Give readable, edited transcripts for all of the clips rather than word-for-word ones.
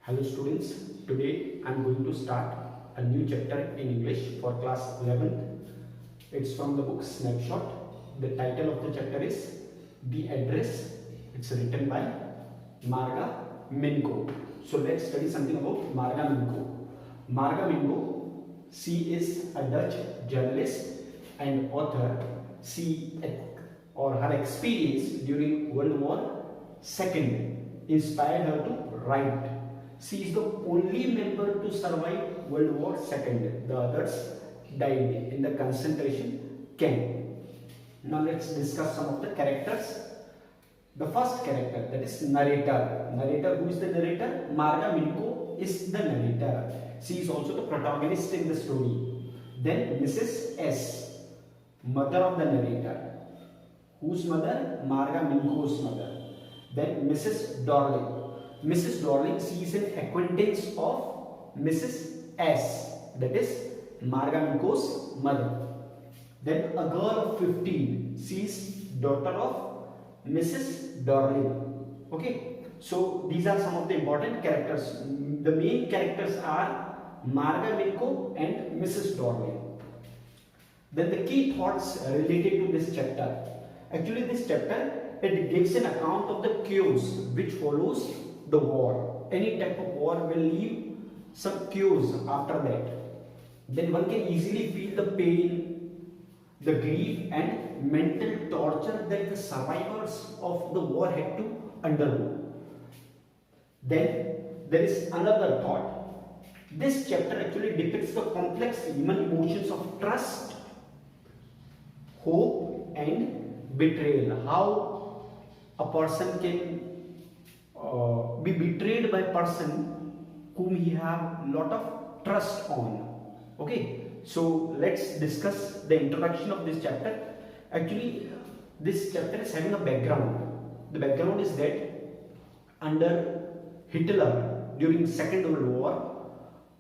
Hello students, today I am going to start a new chapter in English for class 11th. It's from the book Snapshot. The title of the chapter is The Address. It's written by Marga Minko. So let's study something about Marga Minko. Marga Minko, she is a Dutch journalist and author. Her experience during World War II inspired her to write. She is the only member to survive World War II. The others died in the concentration camp. Now let's discuss some of the characters. The first character, that is narrator. Who is the narrator? Marga Minko is the narrator. She is also the protagonist in the story. Then Mrs. S, mother of the narrator. Whose mother? Marga Minko's mother. Then Mrs. Darling. Mrs. Darling, she is an acquaintance of Mrs. S, that is Marga Minko's mother. Then a girl of 15, she is daughter of Mrs. Darling. Okay, so these are some of the important characters. The main characters are Marga Minko and Mrs. Darling. Then the key thoughts related to this chapter. Actually, this chapter, it gives an account of the chaos which follows the war. Any type of war will leave some chaos after that. Then one can easily feel the pain, the grief and mental torture that the survivors of the war had to undergo. Then there is another thought. This chapter actually depicts the complex human emotions of trust, hope and betrayal. How a person can be betrayed by a person whom he have lot of trust on. Okay, so let's discuss the introduction of this chapter. Actually, this chapter is having a background. The background is that under Hitler during Second World War,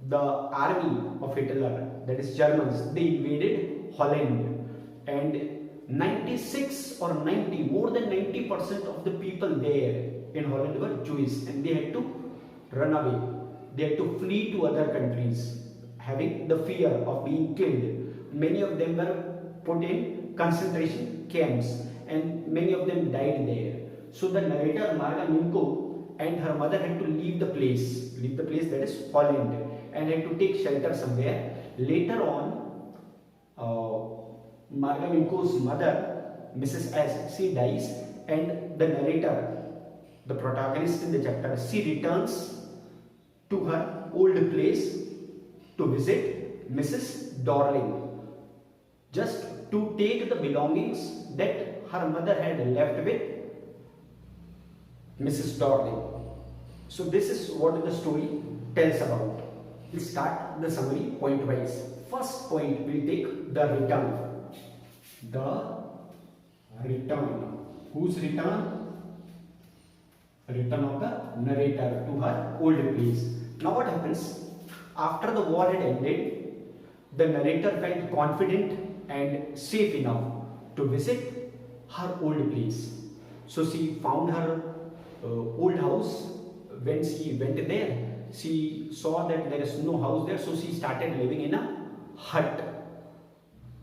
the army of Hitler, that is Germans, they invaded Holland, and 96 or 90, more than 90% of the people there in Holland were Jewish, and they had to run away. They had to flee to other countries, having the fear of being killed. Many of them were put in concentration camps, and many of them died there. So the narrator Marga Minko and her mother had to leave the place that is Holland, and had to take shelter somewhere. Later on, Marga Minko's mother, Mrs. S, she dies, and the narrator, the protagonist in the chapter, she returns to her old place to visit Mrs. Darling, just to take the belongings that her mother had left with Mrs. Darling. So this is what the story tells about. We'll start the summary point wise. First point, we'll take the return. The return. Whose return? Return of the narrator to her old place. Now what happens? After the war had ended, the narrator felt confident and safe enough to visit her old place. So she found her old house. When she went there, she saw that there is no house there, so she started living in a hut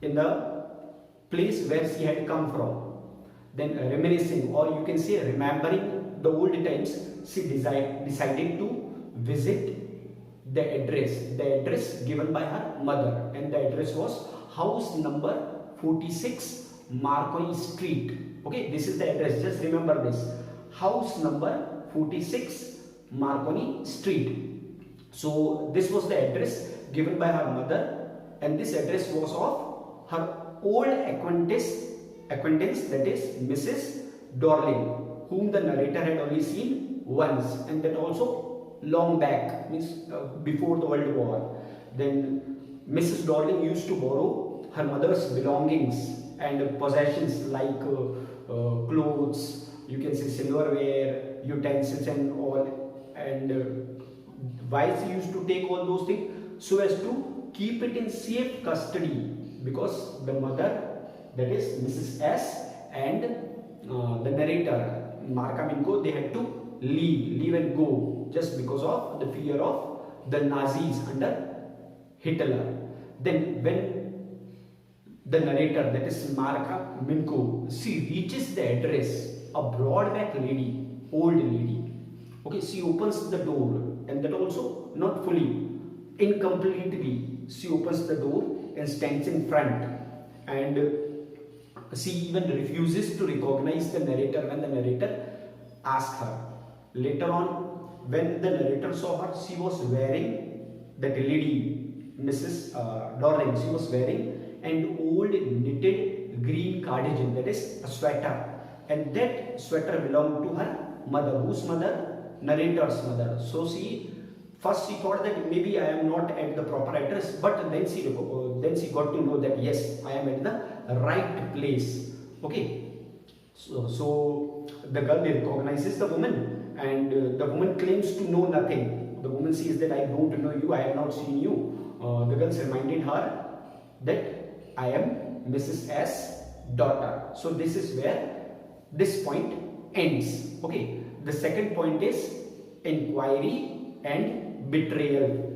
in the place where she had come from. Then reminiscing, or you can say remembering the old times, she decided to visit the address given by her mother, and the address was house number 46 Marconi Street. Okay, this is the address, just remember this, house number 46 Marconi Street. So this was the address given by her mother, and this address was of her old acquaintance, that is Mrs. Darling, whom the narrator had only seen once, and that also long back, means before the World War. Then Mrs. Darling used to borrow her mother's belongings and possessions like clothes, you can say silverware, utensils and all, and why she used to take all those things? So as to keep it in safe custody, because the mother, that is Mrs. S, and the narrator Marga Minko, they had to leave and go. just because of the fear of the Nazis under Hitler. Then when the narrator, that is Marka Minko, she reaches the address, a broad-back lady, old lady. Okay, she opens the door, and that also not fully, incompletely. She opens the door and stands in front, and she even refuses to recognize the narrator when the narrator asks her. Later on, when the narrator saw her, she was wearing, that lady, Mrs. Dorling, she was wearing an old knitted green cardigan, that is a sweater, and that sweater belonged to her mother. Whose mother? Narrator's mother. So she thought that maybe I am not at the proper address, but then she got to know that yes, I am at the right place. Okay, so the girl recognizes the woman, and the woman claims to know nothing. The woman says that I don't know you, I have not seen you. The girl reminded her that I am Mrs. S. daughter. So this is where this point ends. Okay, the second point is inquiry and betrayal.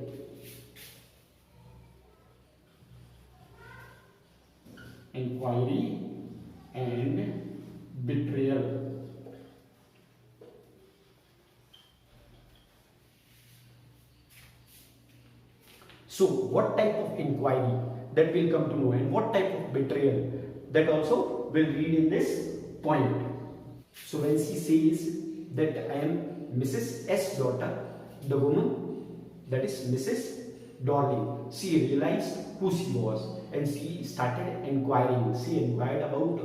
Inquiry and betrayal. So what type of inquiry, that will come to know, and what type of betrayal, that also will read in this point. So when she says that I am Mrs. S. daughter, the woman, that is Mrs. Dorling, she realized who she was, and she started inquiring. She inquired about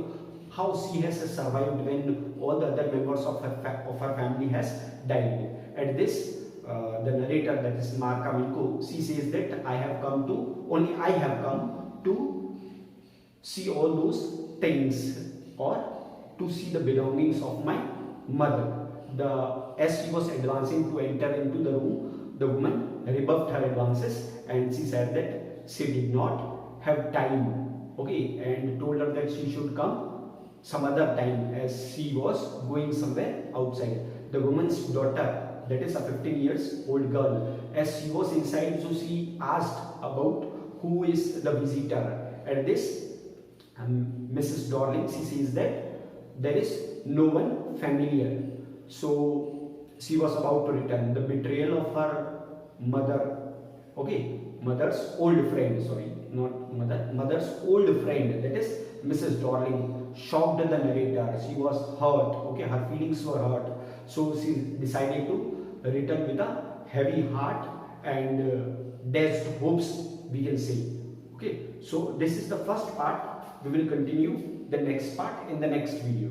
how she has survived when all the other members of her family has died. At this, the narrator, that is Marka Minko, she says that I have come to see all those things, or to see the belongings of my mother. As she was advancing to enter into the room, the woman rebuffed her advances, and she said that she did not have time, okay, and told her that she should come some other time, as she was going somewhere outside. The woman's daughter, that is a 15 years old girl, as she was inside, so she asked about who is the visitor. At this, Mrs. Dorling, she says that there is no one familiar. So she was about to return. The betrayal of her mother, okay, mother's old friend, sorry, not mother, mother's old friend, that is Mrs. Dorling, shocked the narrator. She was hurt, okay, her feelings were hurt. So she decided to return with a heavy heart and dashed hopes, we can say. Okay, so this is the first part. We will continue the next part in the next video.